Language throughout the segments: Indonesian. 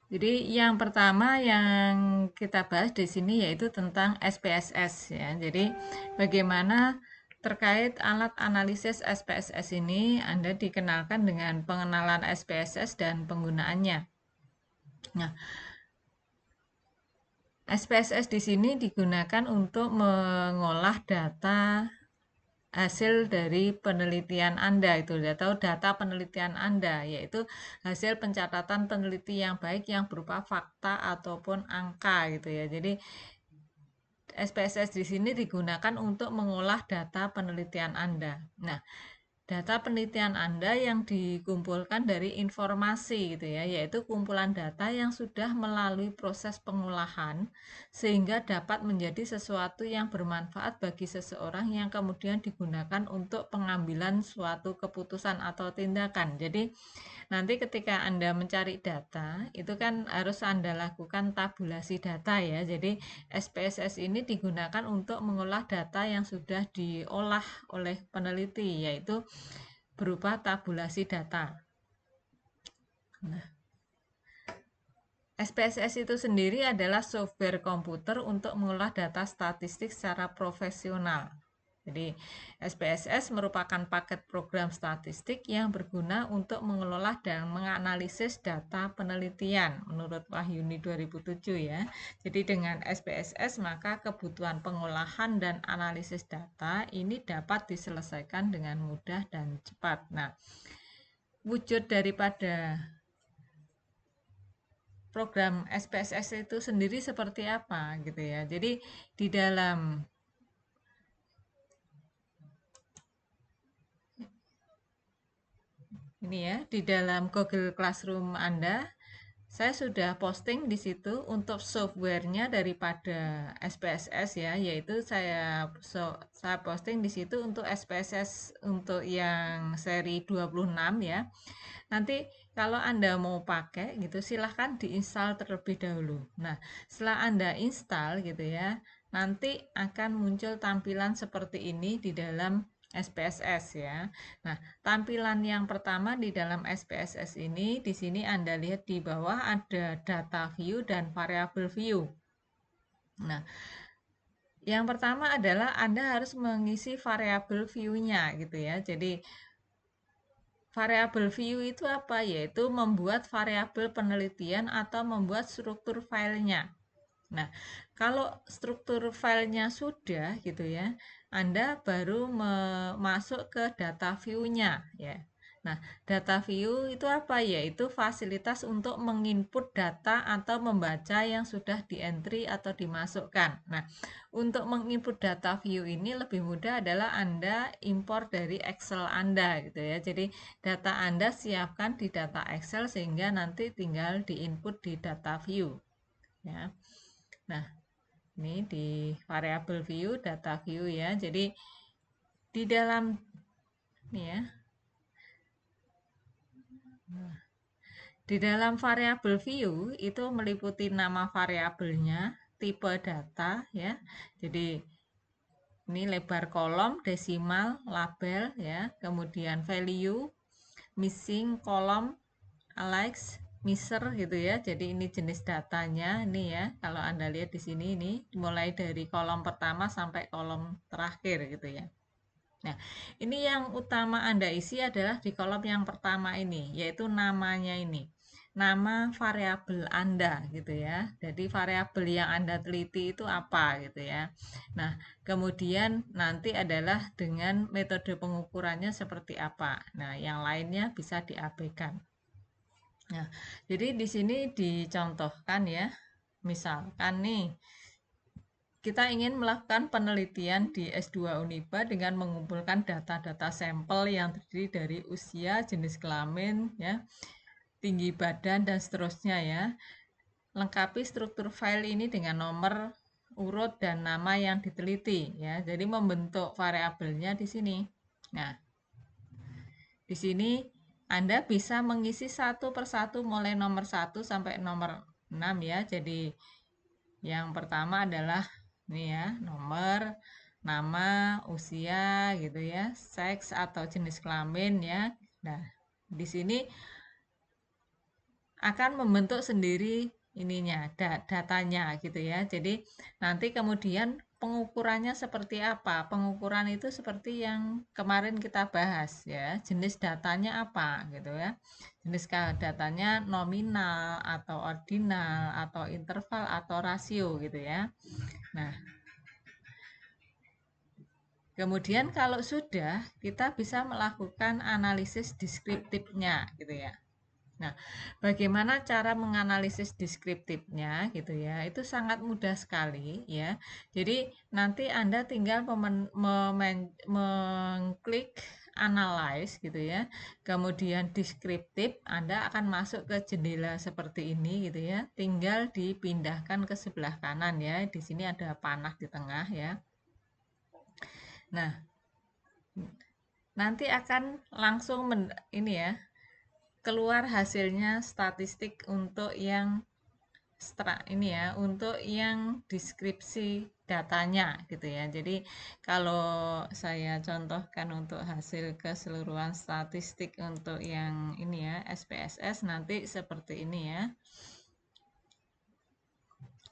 Jadi yang pertama yang kita bahas di sini yaitu tentang SPSS ya. Jadi bagaimana terkait alat analisis SPSS ini Anda dikenalkan dengan pengenalan SPSS dan penggunaannya. Nah, SPSS di sini digunakan untuk mengolah data hasil dari penelitian Anda itu atau data penelitian Anda yaitu hasil pencatatan peneliti yang baik yang berupa fakta ataupun angka gitu ya. Jadi SPSS di sini digunakan untuk mengolah data penelitian Anda. Nah, data penelitian Anda yang dikumpulkan dari informasi gitu ya, yaitu kumpulan data yang sudah melalui proses pengolahan sehingga dapat menjadi sesuatu yang bermanfaat bagi seseorang yang kemudian digunakan untuk pengambilan suatu keputusan atau tindakan. Jadi nanti ketika Anda mencari data, itu kan harus Anda lakukan tabulasi data ya. Jadi SPSS ini digunakan untuk mengolah data yang sudah diolah oleh peneliti, yaitu berupa tabulasi data. Nah, SPSS itu sendiri adalah software komputer untuk mengolah data statistik secara profesional. Jadi, SPSS merupakan paket program statistik yang berguna untuk mengelola dan menganalisis data penelitian menurut Wahyuni 2007 ya. Jadi dengan SPSS maka kebutuhan pengolahan dan analisis data ini dapat diselesaikan dengan mudah dan cepat. Nah, wujud daripada program SPSS itu sendiri seperti apa gitu ya. Jadi di dalam ini ya, di dalam Google Classroom Anda, saya sudah posting di situ untuk softwarenya daripada SPSS ya, yaitu saya posting di situ untuk SPSS untuk yang seri 26 ya. Nanti kalau Anda mau pakai gitu silahkan diinstal terlebih dahulu. Nah, setelah Anda install gitu ya, nanti akan muncul tampilan seperti ini di dalam SPSS ya. Nah, tampilan yang pertama di dalam SPSS ini, di sini Anda lihat di bawah ada data view dan variable view. Nah, yang pertama adalah Anda harus mengisi variable view-nya gitu ya. Jadi variabel view itu apa? Yaitu membuat variabel penelitian atau membuat struktur filenya. Nah, kalau struktur filenya sudah gitu ya, Anda baru masuk ke data view-nya ya. Nah, data view itu apa? Yaitu fasilitas untuk menginput data atau membaca yang sudah di-entry atau dimasukkan. Nah, untuk menginput data view ini lebih mudah adalah Anda import dari Excel Anda gitu ya. Jadi, data Anda siapkan di data Excel sehingga nanti tinggal diinput di data view ya. Nah, ini di variable view, data view ya. Jadi di dalam ini ya, di dalam variable view itu meliputi nama variabelnya, tipe data ya. Jadi ini lebar kolom, desimal, label ya, kemudian value, missing kolom, alex, miser gitu ya. Jadi ini jenis datanya ini ya. Kalau Anda lihat di sini ini mulai dari kolom pertama sampai kolom terakhir gitu ya. Nah, ini yang utama Anda isi adalah di kolom yang pertama ini, yaitu namanya ini. Nama variabel Anda gitu ya. Jadi variabel yang Anda teliti itu apa gitu ya. Nah, kemudian nanti adalah dengan metode pengukurannya seperti apa. Nah, yang lainnya bisa diabaikan. Nah, jadi di sini dicontohkan ya. Misalkan nih, kita ingin melakukan penelitian di S2 Uniba dengan mengumpulkan data-data sampel yang terdiri dari usia, jenis kelamin, ya, tinggi badan, dan seterusnya ya. Lengkapi struktur file ini dengan nomor, urut, dan nama yang diteliti ya. Jadi membentuk variabelnya di sini. Nah, di sini Anda bisa mengisi satu persatu mulai nomor 1 sampai nomor 6 ya. Jadi yang pertama adalah ini ya, nomor, nama, usia gitu ya, seks atau jenis kelamin ya. Nah, di sini akan membentuk sendiri ininya, datanya gitu ya. Jadi nanti kemudian pengukurannya seperti apa? Pengukuran itu seperti yang kemarin kita bahas ya. Jenis datanya apa gitu ya. Jenis datanya nominal atau ordinal atau interval atau rasio gitu ya. Nah, kemudian kalau sudah kita bisa melakukan analisis deskriptifnya gitu ya. Nah, bagaimana cara menganalisis deskriptifnya gitu ya? Itu sangat mudah sekali ya. Jadi nanti Anda tinggal mengklik analyze gitu ya. Kemudian deskriptif, Anda akan masuk ke jendela seperti ini gitu ya. Tinggal dipindahkan ke sebelah kanan ya. Di sini ada panah di tengah ya. Nah, nanti akan langsung ini ya, keluar hasilnya statistik untuk yang ini ya, untuk yang deskripsi datanya gitu ya. Jadi kalau saya contohkan untuk hasil keseluruhan statistik untuk yang ini ya, SPSS nanti seperti ini ya.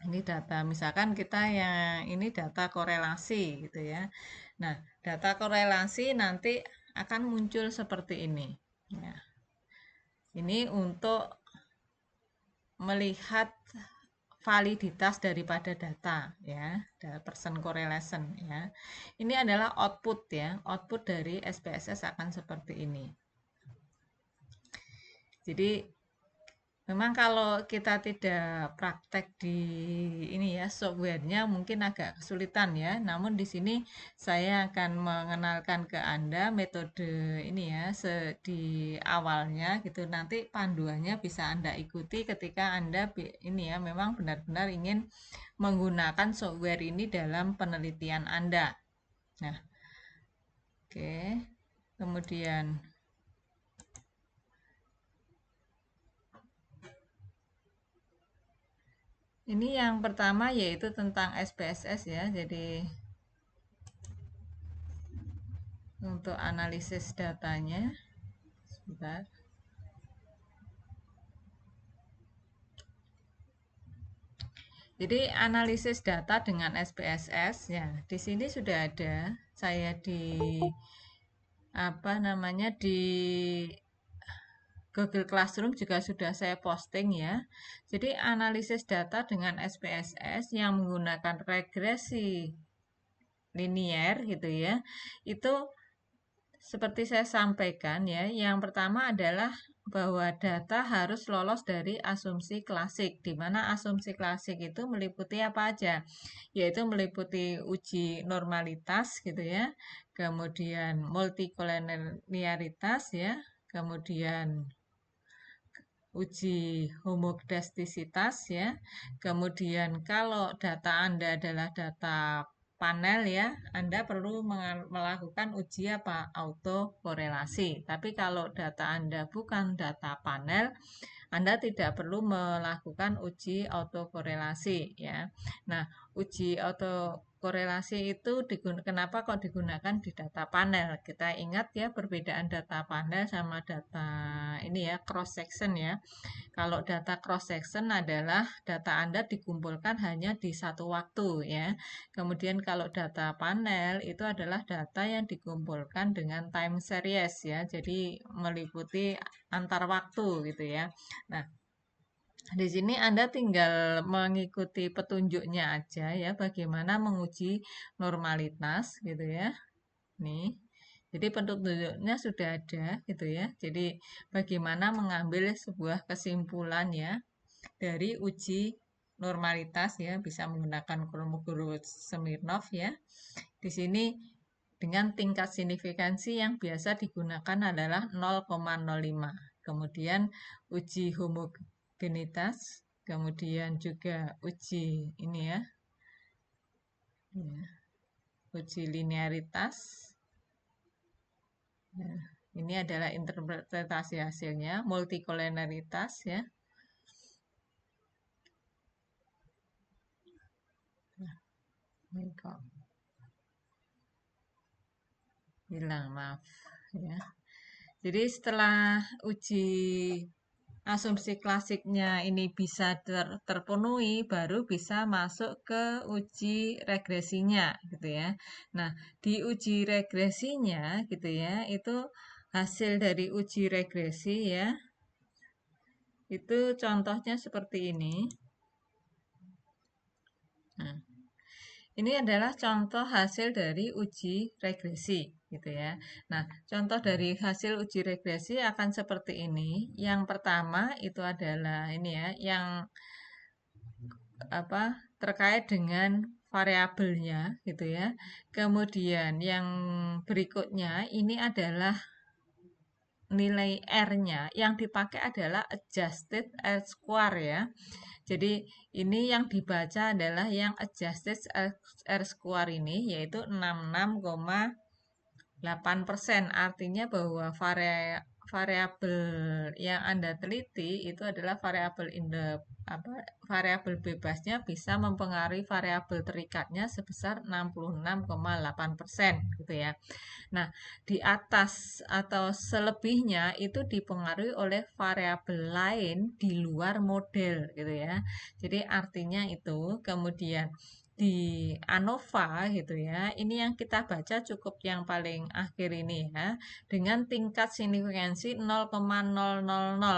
Ini data, misalkan kita yang ini data korelasi gitu ya. Nah, data korelasi nanti akan muncul seperti ini. Ya. Ini untuk melihat validitas daripada data ya, person correlation ya. Ini adalah output ya, output dari SPSS akan seperti ini. Jadi memang kalau kita tidak praktek di ini ya, softwarenya mungkin agak kesulitan ya. Namun di sini saya akan mengenalkan ke Anda metode ini ya, di awalnya gitu. Nanti panduannya bisa Anda ikuti ketika Anda ini ya, memang benar-benar ingin menggunakan software ini dalam penelitian Anda. Nah, oke. Kemudian ini yang pertama yaitu tentang SPSS ya. Jadi untuk analisis datanya, sebentar. Jadi analisis data dengan SPSS ya. Di sini sudah ada saya di apa namanya di Google Classroom juga sudah saya posting ya. Jadi analisis data dengan SPSS yang menggunakan regresi linier gitu ya. Itu seperti saya sampaikan ya, yang pertama adalah bahwa data harus lolos dari asumsi klasik, di mana asumsi klasik itu meliputi apa aja, yaitu meliputi uji normalitas gitu ya, kemudian multikolonialitas ya, kemudian uji homodastisitas ya. Kemudian kalau data Anda adalah data panel ya, Anda perlu melakukan uji apa? Autokorelasi. Tapi kalau data Anda bukan data panel, Anda tidak perlu melakukan uji autokorelasi ya. Nah, uji autokorelasi itu kenapa kok digunakan di data panel? Kita ingat ya perbedaan data panel sama data ini ya cross section ya. Kalau data cross section adalah data Anda dikumpulkan hanya di satu waktu ya. Kemudian kalau data panel itu adalah data yang dikumpulkan dengan time series ya. Jadi meliputi antar waktu gitu ya. Nah, di sini Anda tinggal mengikuti petunjuknya aja ya, bagaimana menguji normalitas gitu ya. Nih. Jadi petunjuknya sudah ada gitu ya. Jadi bagaimana mengambil sebuah kesimpulan ya dari uji normalitas ya, bisa menggunakan Kolmogorov Smirnov ya. Di sini dengan tingkat signifikansi yang biasa digunakan adalah 0,05. Kemudian uji homogenitas, kemudian juga uji ini ya, uji linearitas. Nah, ini adalah interpretasi hasilnya, multikolonialitas ya. Ini kok hilang, maaf ya. Jadi setelah uji asumsi klasiknya ini bisa terpenuhi, baru bisa masuk ke uji regresinya gitu ya. Nah, di uji regresinya gitu ya, itu hasil dari uji regresi ya, itu contohnya seperti ini. Nah, ini adalah contoh hasil dari uji regresi gitu ya. Nah, contoh dari hasil uji regresi akan seperti ini. Yang pertama itu adalah ini ya, yang apa terkait dengan variabelnya gitu ya. Kemudian yang berikutnya ini adalah nilai R-nya yang dipakai adalah adjusted R square ya. Jadi ini yang dibaca adalah yang adjusted R square ini yaitu 66,8%. Artinya bahwa variabel yang Anda teliti itu adalah variabel apa variabel bebasnya bisa mempengaruhi variabel terikatnya sebesar 66,8% gitu ya. Nah, di atas atau selebihnya itu dipengaruhi oleh variabel lain di luar model gitu ya. Jadi artinya itu kemudian di ANOVA gitu ya. Ini yang kita baca cukup yang paling akhir ini ya. Dengan tingkat signifikansi 0,000.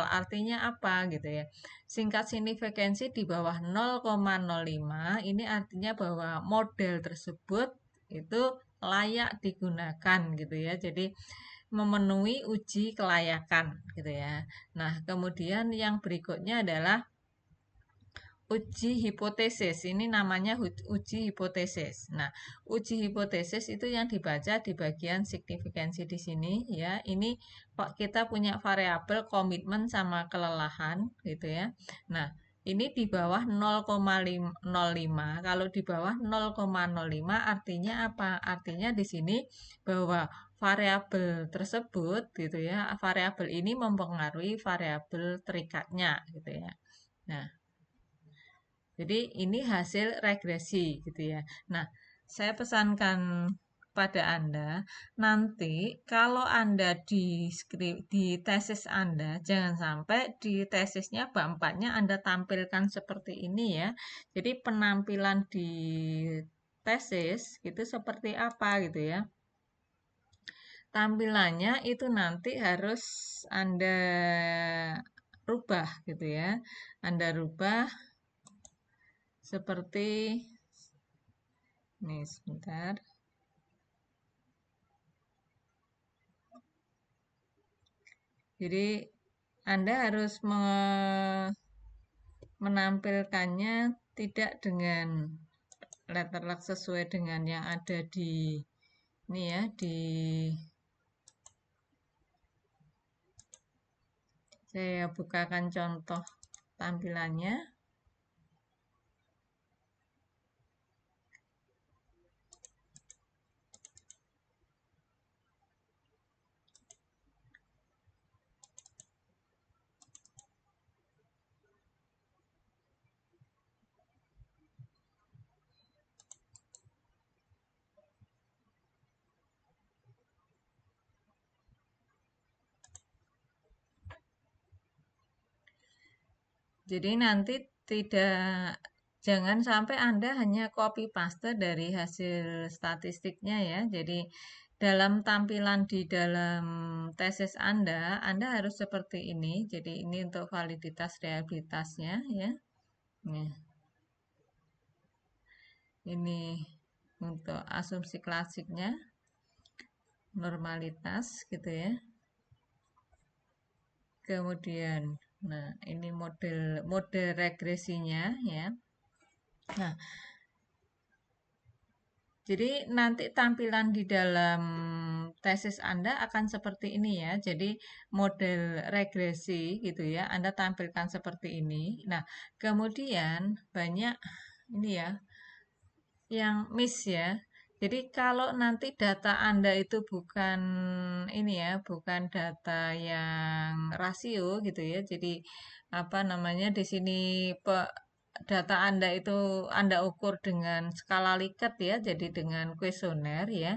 Artinya apa gitu ya. Singkat signifikansi di bawah 0,05 ini artinya bahwa model tersebut itu layak digunakan gitu ya. Jadi memenuhi uji kelayakan gitu ya. Nah, kemudian yang berikutnya adalah uji hipotesis. Ini namanya uji hipotesis. Nah, uji hipotesis itu yang dibaca di bagian signifikansi di sini ya. Ini kita punya variabel komitmen sama kelelahan gitu ya. Nah, ini di bawah 0,05. Kalau di bawah 0,05 artinya apa? Artinya di sini bahwa variabel tersebut gitu ya, variabel ini mempengaruhi variabel terikatnya gitu ya. Nah, jadi ini hasil regresi gitu ya. Nah, saya pesankan pada Anda, nanti kalau Anda di tesis Anda, jangan sampai di tesisnya bab 4-nya Anda tampilkan seperti ini ya. Jadi penampilan di tesis itu seperti apa gitu ya. Tampilannya itu nanti harus Anda rubah gitu ya. Anda rubah seperti ini sebentar. Jadi Anda harus menampilkannya tidak dengan letterlock sesuai dengan yang ada di ini ya di saya bukakan contoh tampilannya. Jadi nanti tidak jangan sampai Anda hanya copy paste dari hasil statistiknya ya. Jadi dalam tampilan di dalam tesis Anda harus seperti ini. Jadi ini untuk validitas reliabilitasnya ya. Nah, ini untuk asumsi klasiknya, normalitas gitu ya. Kemudian, nah ini model regresinya ya. Nah, jadi nanti tampilan di dalam tesis Anda akan seperti ini ya. Jadi model regresi gitu ya, Anda tampilkan seperti ini. Nah, kemudian banyak ini ya yang miss ya. Jadi kalau nanti data Anda itu bukan ini ya, bukan data yang rasio gitu ya. Jadi apa namanya di sini data Anda itu Anda ukur dengan skala Likert ya, jadi dengan kuesioner ya.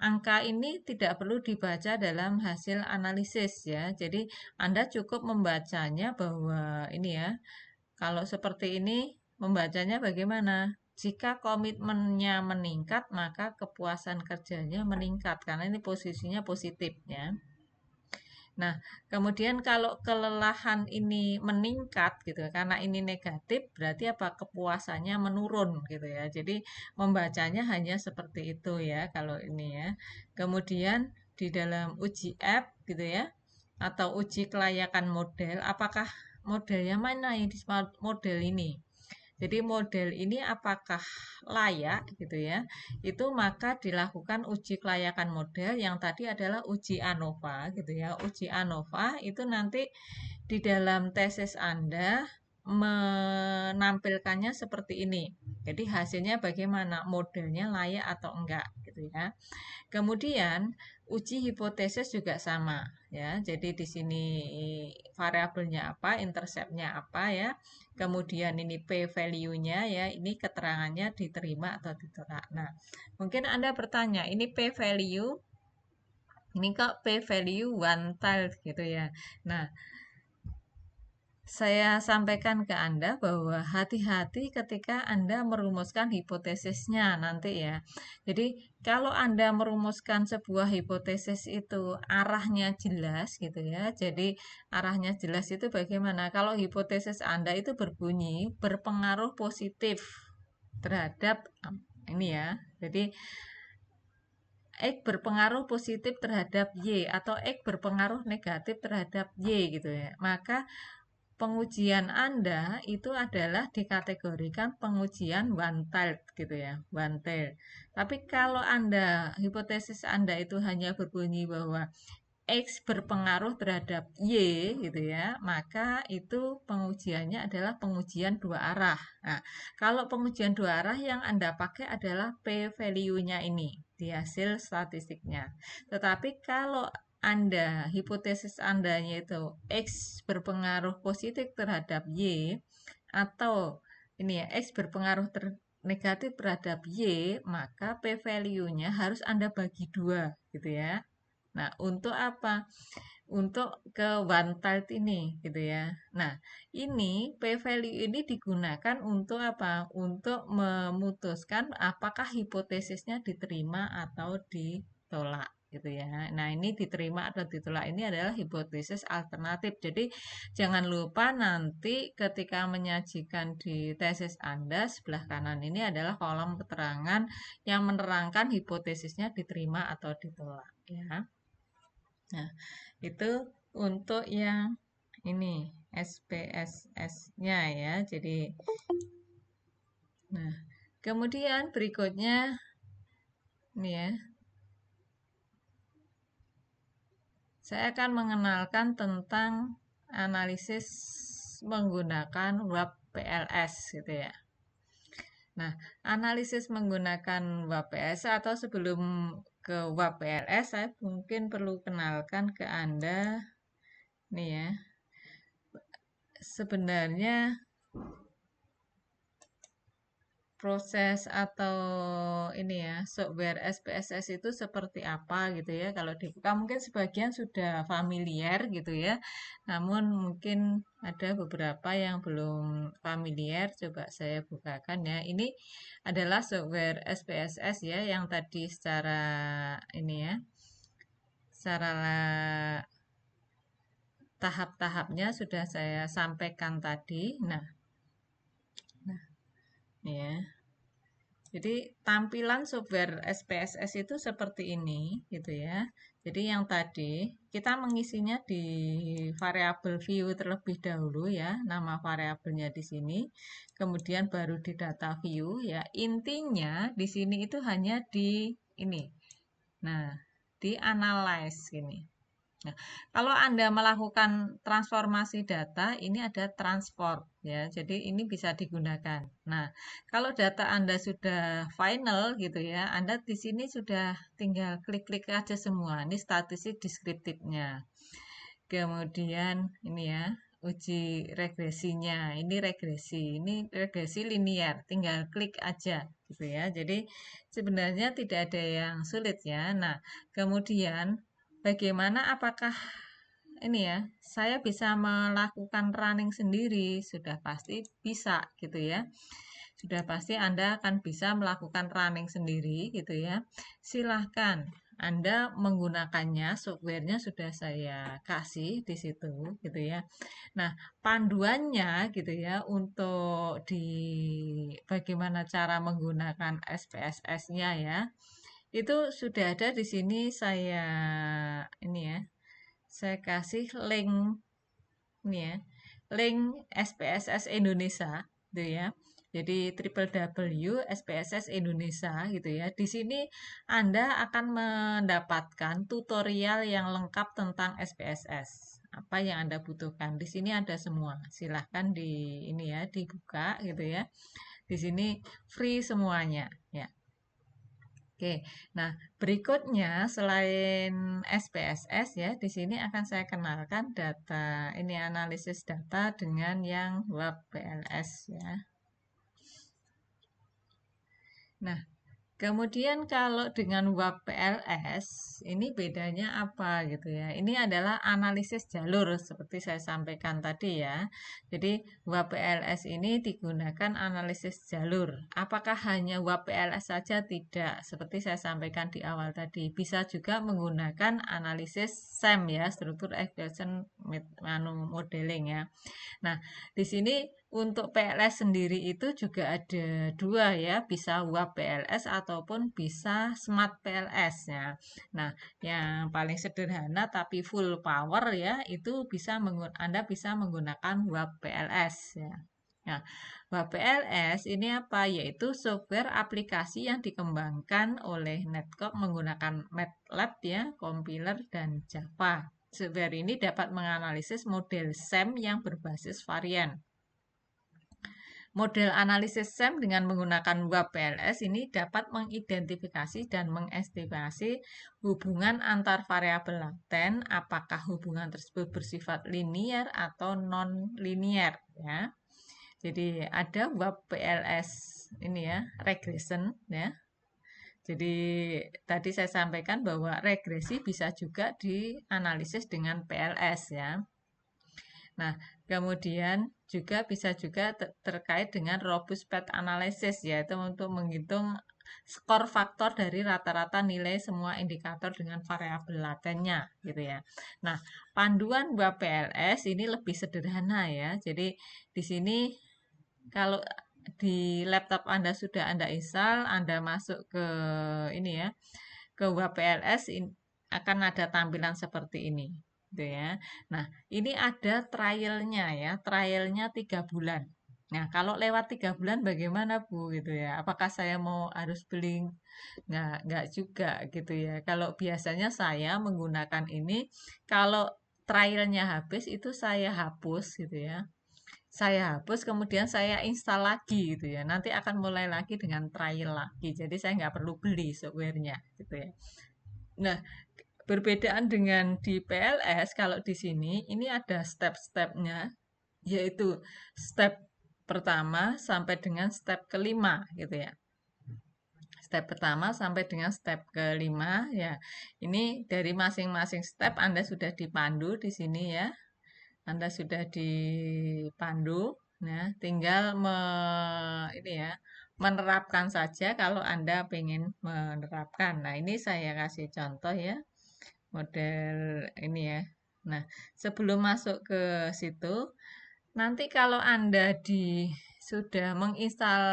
angka ini tidak perlu dibaca dalam hasil analisis ya. Jadi Anda cukup membacanya bahwa ini ya, kalau seperti ini membacanya bagaimana? Jika komitmennya meningkat, maka kepuasan kerjanya meningkat karena ini posisinya positif ya. Nah, kemudian kalau kelelahan ini meningkat gitu, karena ini negatif, berarti apa? Kepuasannya menurun gitu ya. Jadi membacanya hanya seperti itu ya kalau ini ya. Kemudian di dalam uji app gitu ya, atau uji kelayakan model, apakah modelnya mana yang disebut model ini? Jadi model ini apakah layak gitu ya? Itu maka dilakukan uji kelayakan model yang tadi adalah uji ANOVA gitu ya. Uji ANOVA itu nanti di dalam tesis Anda menampilkannya seperti ini. Jadi hasilnya bagaimana? Modelnya layak atau enggak gitu ya. Kemudian uji hipotesis juga sama ya. Jadi di sini variabelnya apa, interceptnya apa ya. Kemudian ini p value-nya ya, ini keterangannya diterima atau ditolak. Nah, mungkin Anda bertanya, ini p value ini kok p value one tiled gitu ya. Nah, saya sampaikan ke Anda bahwa hati-hati ketika Anda merumuskan hipotesisnya nanti ya. Jadi kalau Anda merumuskan sebuah hipotesis itu arahnya jelas gitu ya. Jadi arahnya jelas itu bagaimana? Kalau hipotesis Anda itu berbunyi berpengaruh positif terhadap ini ya. Jadi X berpengaruh positif terhadap Y atau X berpengaruh negatif terhadap Y gitu ya. Maka pengujian Anda itu adalah dikategorikan pengujian one tiled gitu ya, one tiled. Tapi kalau Anda, hipotesis Anda itu hanya berbunyi bahwa X berpengaruh terhadap Y gitu ya, maka itu pengujiannya adalah pengujian dua arah. Nah, kalau pengujian dua arah yang Anda pakai adalah P value-nya ini di hasil statistiknya. Tetapi kalau Anda, hipotesis Anda yaitu X berpengaruh positif terhadap Y atau ini ya, X berpengaruh negatif terhadap Y, maka P value-nya harus Anda bagi dua gitu ya. Nah, untuk apa? Untuk ke one tiled ini gitu ya. Nah, ini P value ini digunakan untuk apa? Untuk memutuskan apakah hipotesisnya diterima atau ditolak gitu ya. Nah, ini diterima atau ditolak ini adalah hipotesis alternatif. Jadi, jangan lupa nanti ketika menyajikan di tesis Anda sebelah kanan ini adalah kolom keterangan yang menerangkan hipotesisnya diterima atau ditolak ya. Nah, itu untuk yang ini SPSS-nya ya. Jadi nah, kemudian berikutnya ini ya. Saya akan mengenalkan tentang analisis menggunakan web PLS gitu ya. Nah, analisis menggunakan web PLS atau sebelum ke web PLS saya mungkin perlu kenalkan ke Anda nih ya. Sebenarnya proses atau ini ya software SPSS itu seperti apa gitu ya. Kalau dibuka mungkin sebagian sudah familiar gitu ya. Namun mungkin ada beberapa yang belum familiar. Coba saya bukakan ya. Ini adalah software SPSS ya yang tadi secara ini ya. Secara tahap-tahapnya sudah saya sampaikan tadi. Nah, ini ya. Jadi tampilan software SPSS itu seperti ini gitu ya. Jadi yang tadi kita mengisinya di variabel view terlebih dahulu ya, nama variabelnya di sini. Kemudian baru di data view ya. Intinya di sini itu hanya di ini. Nah, di analyze ini. Nah, kalau Anda melakukan transformasi data, ini ada transport ya. Jadi ini bisa digunakan. Nah, kalau data Anda sudah final gitu ya, Anda di sini sudah tinggal klik-klik aja semua. Ini statistik deskriptifnya. Kemudian ini ya, uji regresinya. Ini regresi linear, tinggal klik aja gitu ya. Jadi sebenarnya tidak ada yang sulit ya. Nah, kemudian bagaimana apakah ini ya, saya bisa melakukan running sendiri? Sudah pasti bisa gitu ya. Sudah pasti Anda akan bisa melakukan running sendiri gitu ya. Silahkan Anda menggunakannya, softwarenya sudah saya kasih di situ gitu ya. Nah, panduannya gitu ya untuk di bagaimana cara menggunakan SPSS-nya ya. Itu sudah ada di sini saya ini ya. Saya kasih link ini ya. Link SPSS Indonesia gitu ya. Jadi www.spss Indonesia gitu ya. Di sini Anda akan mendapatkan tutorial yang lengkap tentang SPSS. Apa yang Anda butuhkan. Di sini ada semua. Silahkan di ini ya, dibuka gitu ya. Di sini free semuanya ya. Oke, nah berikutnya selain SPSS ya, di sini akan saya kenalkan data ini analisis data dengan yang web PLS ya. Nah, kemudian kalau dengan WAP PLS, ini bedanya apa gitu ya? Ini adalah analisis jalur seperti saya sampaikan tadi ya. Jadi WAP PLS ini digunakan analisis jalur. Apakah hanya WAP PLS saja? Tidak. Seperti saya sampaikan di awal tadi, bisa juga menggunakan analisis SEM ya, Struktur Equation Modeling ya. Nah, di sini untuk PLS sendiri itu juga ada dua ya, bisa WAP PLS ataupun bisa Smart PLS ya. Nah, yang paling sederhana tapi full power ya, itu Anda bisa menggunakan WAP PLS ya. Nah, WAP PLS ini apa? Yaitu software aplikasi yang dikembangkan oleh Netcom menggunakan MATLAB ya, compiler dan Java. Software ini dapat menganalisis model SEM yang berbasis varian. Model analisis SEM dengan menggunakan WAP PLS ini dapat mengidentifikasi dan mengestimasi hubungan antar variabel laten, apakah hubungan tersebut bersifat linear atau non-linear ya. Jadi ada WAP PLS ini ya, regression ya. Jadi tadi saya sampaikan bahwa regresi bisa juga dianalisis dengan PLS ya. Nah, kemudian juga bisa juga terkait dengan robust path analysis yaitu untuk menghitung skor faktor dari rata-rata nilai semua indikator dengan variabel latennya gitu ya. Nah, panduan buat PLS ini lebih sederhana ya. Jadi di sini kalau di laptop Anda sudah Anda install, Anda masuk ke ini ya, ke WPLS akan ada tampilan seperti ini gitu ya. Nah, ini ada trialnya ya, trialnya 3 bulan. Nah, kalau lewat 3 bulan bagaimana Bu gitu ya? Apakah saya mau harus beli? Nggak juga gitu ya. Kalau biasanya saya menggunakan ini, kalau trialnya habis itu saya hapus gitu ya. Saya hapus, kemudian saya install lagi gitu ya. Nanti akan mulai lagi dengan trial lagi. Jadi saya nggak perlu beli softwarenya gitu ya. Nah, perbedaan dengan di PLS, kalau di sini ini ada step-stepnya, yaitu step pertama sampai dengan step kelima gitu ya. Step pertama sampai dengan step kelima ya. Ini dari masing-masing step Anda sudah dipandu di sini ya. Anda sudah dipandu, nah tinggal ini ya, menerapkan saja kalau Anda ingin menerapkan. Nah, ini saya kasih contoh ya, model ini ya. Nah, sebelum masuk ke situ, nanti kalau Anda sudah menginstal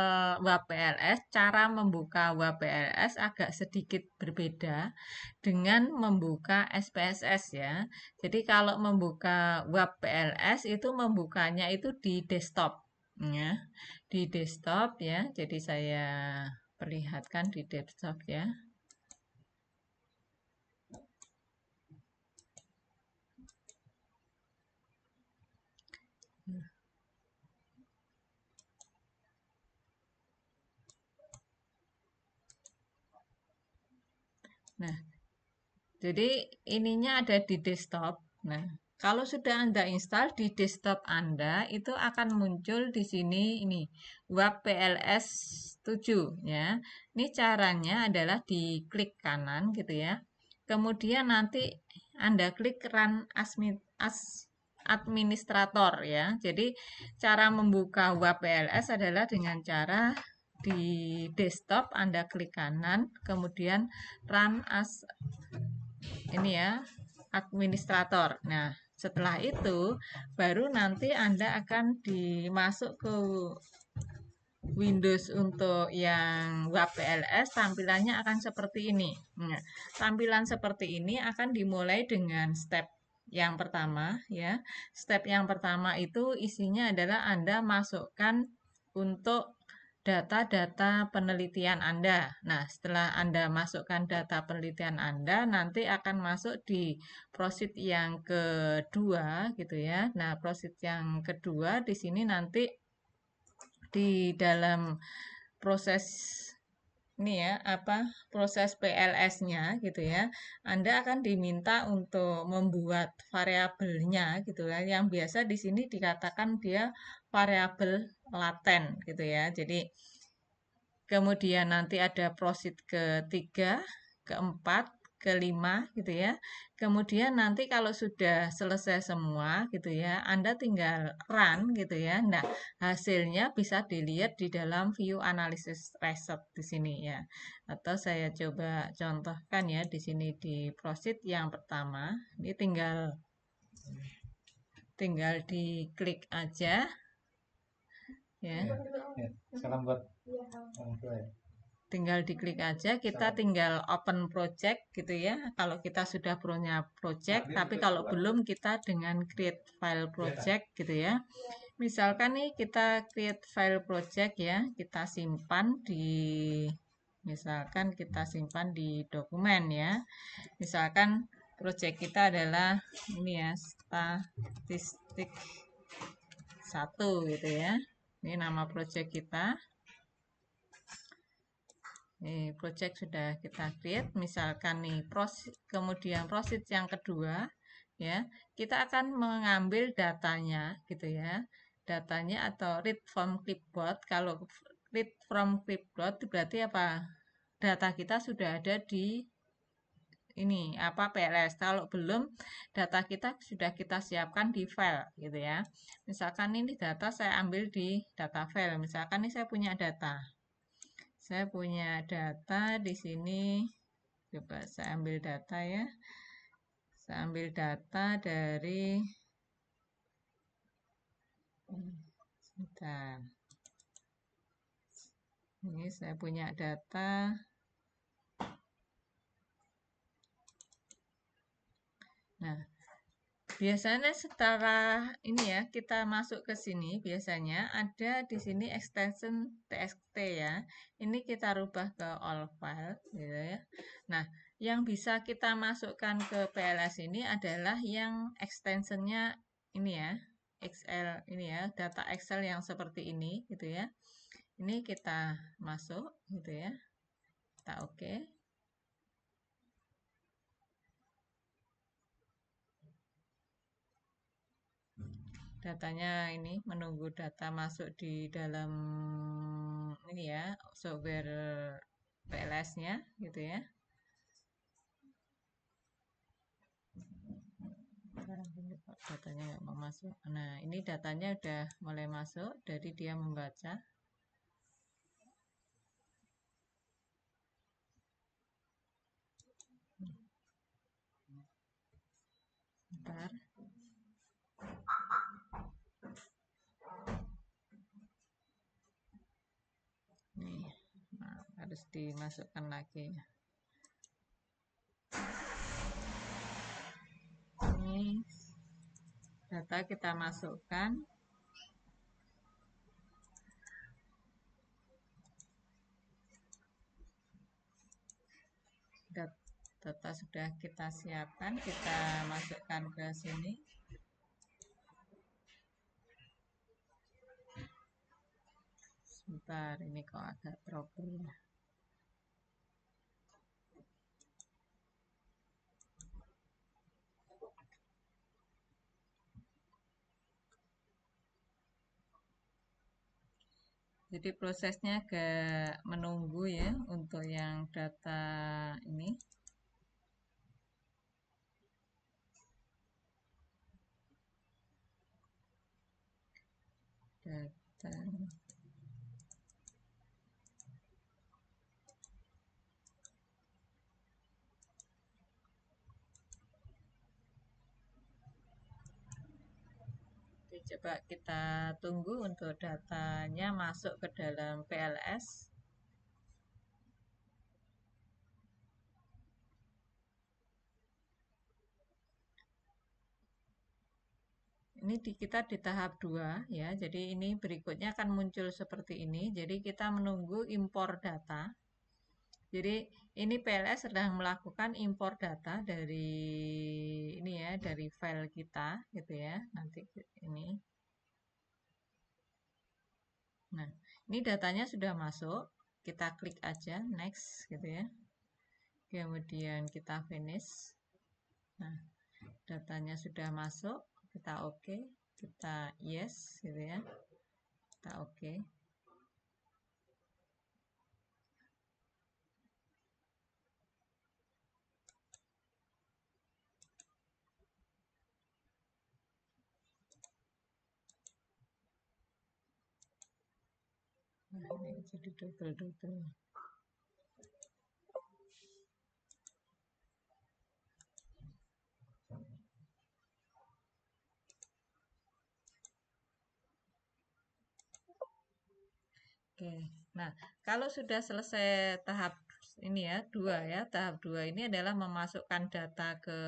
WPLS, cara membuka WPLS agak sedikit berbeda dengan membuka SPSS ya. Jadi kalau membuka WPLS itu membukanya itu di desktop ya. Di desktop ya. Jadi saya perlihatkan di desktop ya. Nah, jadi ininya ada di desktop. Nah, Kalau sudah Anda install di desktop Anda, itu akan muncul di sini ini web PLS 7 ya. Ini caranya adalah diklik kanan gitu ya. Kemudian nanti Anda klik Run Administrator ya. Jadi cara membuka web PLS adalah dengan cara di desktop Anda klik kanan, kemudian Run as ini ya, administrator. Nah, setelah itu baru nanti Anda akan dimasuk ke Windows untuk yang WPLS, tampilannya akan seperti ini. Nah, tampilan seperti ini akan dimulai dengan step yang pertama ya. Step yang pertama itu isinya adalah Anda masukkan untuk data-data penelitian Anda. Nah, setelah Anda masukkan data penelitian Anda, nanti akan masuk di prosedur yang kedua gitu ya. Nah, prosedur yang kedua di sini nanti di dalam proses ini ya, proses PLS-nya gitu ya. Anda akan diminta untuk membuat variabelnya gitu ya. Yang biasa di sini dikatakan dia variabel laten gitu ya. Jadi kemudian nanti ada prosedur ketiga, keempat, kelima gitu ya. Kemudian nanti kalau sudah selesai semua gitu ya, Anda tinggal run gitu ya. Nah, hasilnya bisa dilihat di dalam view analysis result di sini ya. Atau saya coba contohkan ya di sini di prosedur yang pertama. Ini tinggal diklik aja ya. Salam buat orang tua ya. Tinggal diklik aja, kita tinggal open project gitu ya. Kalau kita sudah punya project, tapi kalau belum kita dengan create file project gitu ya. Misalkan nih kita create file project ya, kita simpan di misalkan kita simpan di dokumen ya. Misalkan project kita adalah ini ya, statistik 1 gitu ya. Ini nama project kita. Nih, project sudah kita create, misalkan nih kemudian prosedur yang kedua ya, kita akan mengambil datanya gitu ya. Datanya atau read from clipboard. Kalau read from clipboard berarti apa? Data kita sudah ada di ini PLS. Kalau belum, data kita sudah kita siapkan di file gitu ya. Misalkan ini data saya ambil di data file. Misalkan ini saya punya data. Saya punya data di sini. Coba saya ambil data ya. Saya ambil data dari sebentar. Ini saya punya data. Nah, biasanya setelah ini ya, kita masuk ke sini, biasanya ada di sini extension txt ya. Ini kita rubah ke all file gitu ya. Nah, yang bisa kita masukkan ke PLS ini adalah yang extensionnya ini ya, Excel ini ya, data Excel yang seperti ini gitu ya. Ini kita masuk gitu ya. Kita oke. Datanya ini menunggu data masuk di dalam ini ya, software PLS-nya gitu ya. Datanya nggak mau masuk. Nah, ini datanya udah mulai masuk, jadi dia membaca. Bentar. Nih, nah, harus dimasukkan lagi. Ini data kita masukkan. Data sudah kita siapkan, kita masukkan ke sini. Sebentar, ini kok agak trouble ya. Jadi prosesnya agak menunggu ya untuk yang data ini. Data. Oke, coba kita tunggu untuk datanya masuk ke dalam PLS. Ini kita di tahap 2 ya. Jadi ini berikutnya akan muncul seperti ini. Jadi kita menunggu impor data. Jadi ini PLS sedang melakukan impor data dari ini ya, dari file kita gitu ya. Nanti ini. Nah, ini datanya sudah masuk. Kita klik aja next gitu ya. Kemudian kita finish. Nah, datanya sudah masuk, kita oke, kita yes gitu ya. Kita oke. Nah, ini jadi double-double. Oke, nah kalau sudah selesai tahap ini ya, tahap 2 ini adalah memasukkan data ke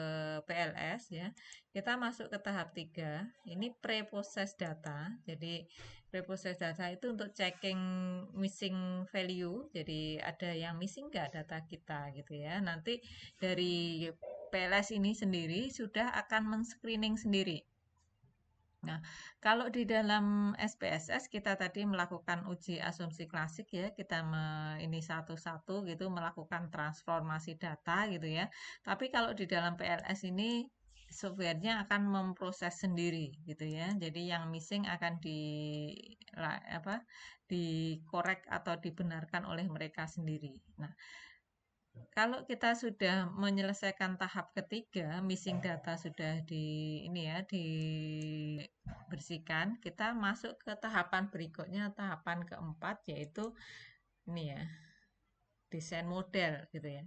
PLS ya. Kita masuk ke tahap 3, ini pre-process data. Jadi pre-process data itu untuk checking missing value. Jadi ada yang missing nggak data kita gitu ya. Nanti dari PLS ini sendiri sudah akan men-screening sendiri. Nah, kalau di dalam SPSS kita tadi melakukan uji asumsi klasik ya, kita ini satu-satu gitu melakukan transformasi data gitu ya. Tapi kalau di dalam PLS ini softwarenya akan memproses sendiri gitu ya. Jadi yang missing akan apa dikorek atau dibenarkan oleh mereka sendiri. Nah, kalau kita sudah menyelesaikan tahap ketiga, missing data sudah ini ya dibersihkan, kita masuk ke tahapan berikutnya, tahapan keempat yaitu ini ya, desain model gitu ya.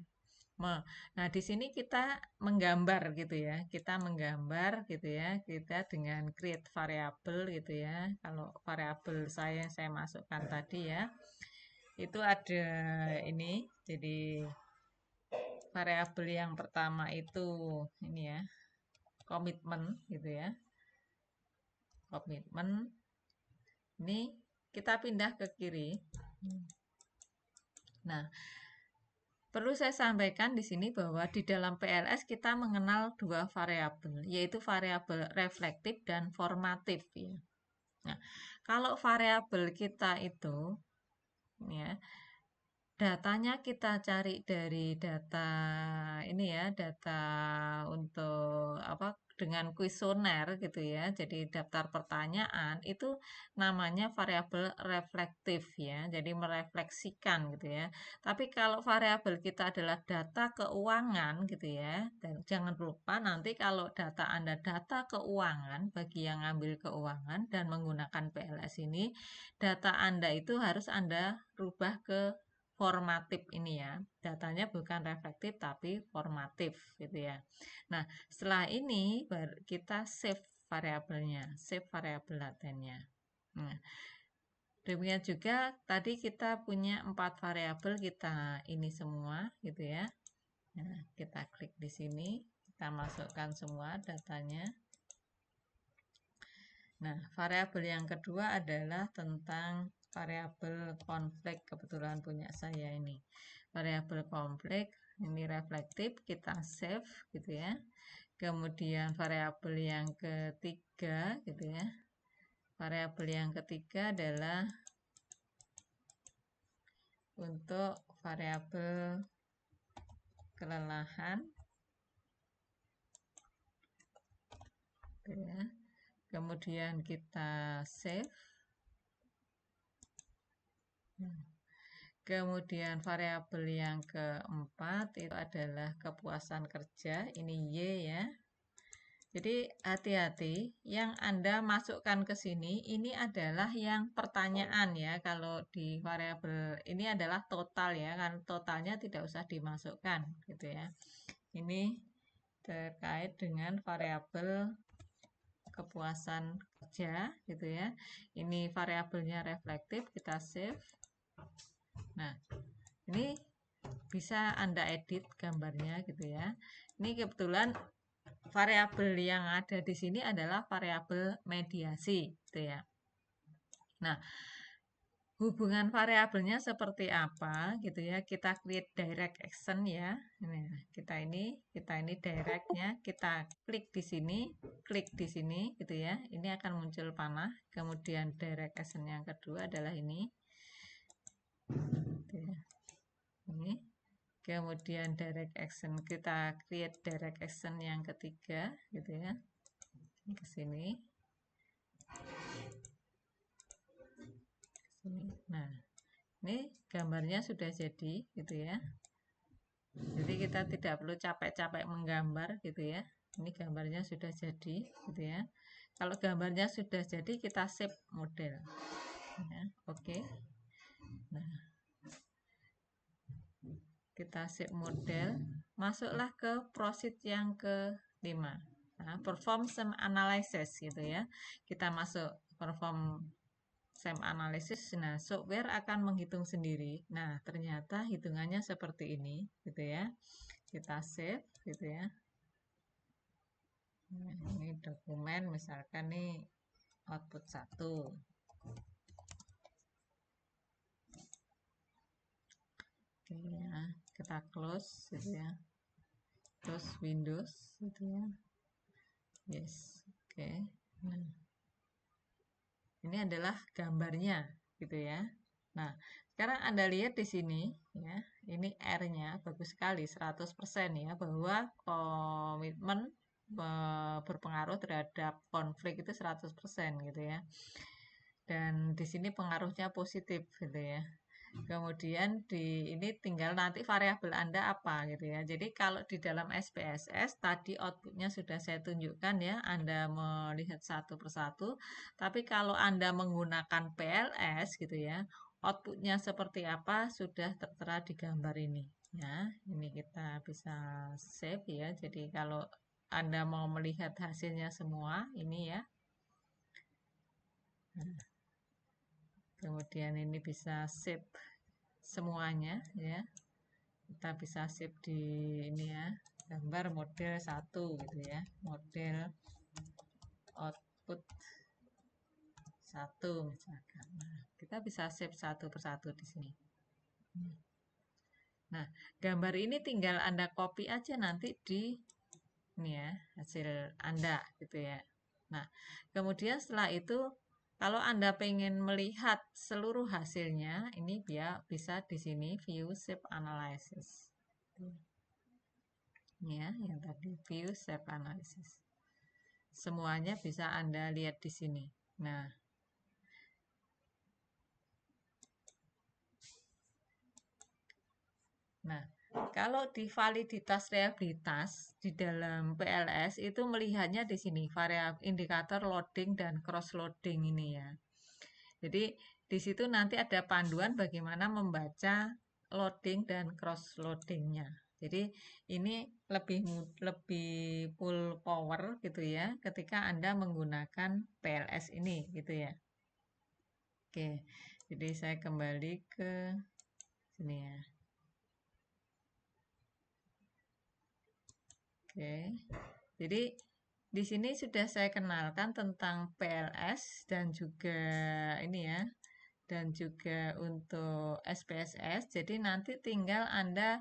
Nah, di sini kita menggambar gitu ya. Kita menggambar gitu ya. Kita dengan create variable gitu ya. Kalau variabel saya masukkan tadi ya. Itu ada ini. Jadi variabel yang pertama itu ini ya, komitmen gitu ya. Komitmen. Ini kita pindah ke kiri. Nah, perlu saya sampaikan di sini bahwa di dalam PLS kita mengenal dua variabel, yaitu variabel reflektif dan formatif ya. Nah, kalau variabel kita itu ya datanya kita cari dari data ini ya, data untuk apa dengan kuesioner gitu ya. Jadi daftar pertanyaan itu namanya variabel reflektif ya. Jadi merefleksikan gitu ya. Tapi kalau variabel kita adalah data keuangan gitu ya. Dan jangan lupa nanti kalau data Anda data keuangan bagi yang ngambil keuangan dan menggunakan PLS ini, data Anda itu harus Anda rubah ke formatif ini ya. Datanya bukan reflektif tapi formatif gitu ya. Nah, setelah ini baru kita save variabelnya, save variabel latennya. Nah, demikian juga tadi kita punya 4 variabel kita ini semua gitu ya. Nah, kita klik di sini, kita masukkan semua datanya. Nah, variabel yang kedua adalah tentang variabel konflik, kebetulan punya saya ini. Variabel konflik, ini reflektif, kita save gitu ya. Kemudian variabel yang ketiga gitu ya. Variabel yang ketiga adalah untuk variabel kelelahan gitu ya. Kemudian kita save. Kemudian variabel yang keempat itu adalah kepuasan kerja, ini Y ya. Jadi hati-hati, yang Anda masukkan ke sini ini adalah yang pertanyaan ya. Kalau di variabel ini adalah total ya, kan totalnya tidak usah dimasukkan gitu ya. Ini terkait dengan variabel kepuasan kerja gitu ya. Ini variabelnya reflektif, kita save. Nah, ini bisa Anda edit gambarnya gitu ya. Ini kebetulan variabel yang ada di sini adalah variabel mediasi gitu ya. Nah, hubungan variabelnya seperti apa gitu ya. Kita create direct action ya. Kita ini directnya, kita klik di sini gitu ya. Ini akan muncul panah. Kemudian direct action yang kedua adalah ini. Gitu ya. Ini. Kemudian direct action, kita create direct action yang ketiga gitu ya. Ke sini. Nah, ini gambarnya sudah jadi gitu ya. Jadi kita tidak perlu capek-capek menggambar gitu ya. Ini gambarnya sudah jadi gitu ya. Kalau gambarnya sudah jadi kita save model. Ya, oke. Nah, kita save model, masuklah ke proceed yang kelima. Nah, perform some analysis gitu ya. Kita masuk perform SEM analysis, nah software akan menghitung sendiri. Nah, ternyata hitungannya seperti ini, gitu ya. Kita save, gitu ya. Nah, ini dokumen, misalkan nih output 1. Oke ya, kita close, gitu ya. Close Windows, gitu ya. Yes, oke. Nah, ini adalah gambarnya, gitu ya. Nah, sekarang Anda lihat di sini ya, ini R-nya bagus sekali 100% ya, bahwa komitmen berpengaruh terhadap konflik itu 100% gitu ya. Dan di sini pengaruhnya positif gitu ya. Kemudian di ini tinggal nanti variabel Anda apa gitu ya. Jadi kalau di dalam SPSS tadi outputnya sudah saya tunjukkan ya, Anda melihat satu persatu. Tapi kalau Anda menggunakan PLS gitu ya, outputnya seperti apa sudah tertera di gambar ini. Ya, ini kita bisa save ya. Jadi kalau Anda mau melihat hasilnya semua, ini ya. Nah, kemudian ini bisa save semuanya ya. Kita bisa save di ini ya, gambar model 1 gitu ya, model output 1 misalkan. Nah, kita bisa save satu persatu di sini. Nah, gambar ini tinggal Anda copy aja nanti di ini ya, hasil Anda gitu ya. Nah, kemudian setelah itu kalau Anda pengen melihat seluruh hasilnya, ini dia bisa di sini view save analysis. Ya, yang tadi view save analysis. Semuanya bisa Anda lihat di sini. Nah, kalau di validitas reliabilitas di dalam PLS itu melihatnya di sini variabel indikator loading dan cross loading ini ya. Jadi di situ nanti ada panduan bagaimana membaca loading dan cross loadingnya. Jadi ini lebih full power gitu ya ketika Anda menggunakan PLS ini gitu ya. Oke, jadi saya kembali ke sini ya. Oke, jadi di sini sudah saya kenalkan tentang PLS dan juga ini ya, dan juga untuk SPSS. Jadi nanti tinggal Anda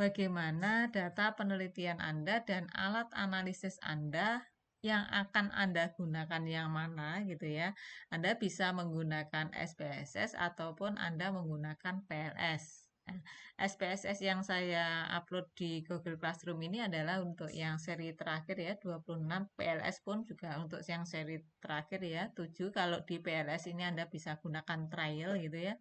bagaimana data penelitian Anda dan alat analisis Anda yang akan Anda gunakan yang mana gitu ya. Anda bisa menggunakan SPSS ataupun Anda menggunakan PLS Nah, SPSS yang saya upload di Google Classroom ini adalah untuk yang seri terakhir ya, 26. PLS pun juga untuk yang seri terakhir ya, 7. Kalau di PLS ini Anda bisa gunakan trial gitu ya.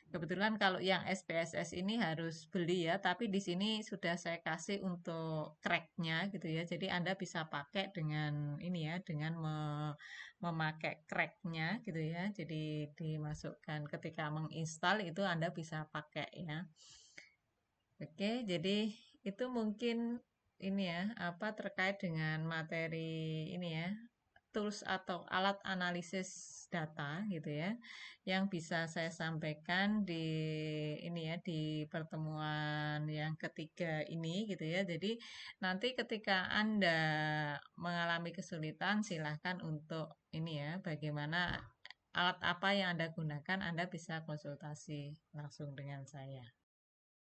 Kebetulan kalau yang SPSS ini harus beli ya, tapi di sini sudah saya kasih untuk cracknya gitu ya. Jadi Anda bisa pakai dengan ini ya, dengan memakai cracknya gitu ya. Jadi dimasukkan ketika menginstal itu Anda bisa pakai ya. Oke, jadi itu mungkin ini ya, apa terkait dengan materi ini ya, tools atau alat analisis data gitu ya, yang bisa saya sampaikan di ini ya, di pertemuan yang ketiga ini gitu ya. Jadi nanti ketika Anda mengalami kesulitan, silahkan untuk ini ya, bagaimana alat apa yang Anda gunakan, Anda bisa konsultasi langsung dengan saya.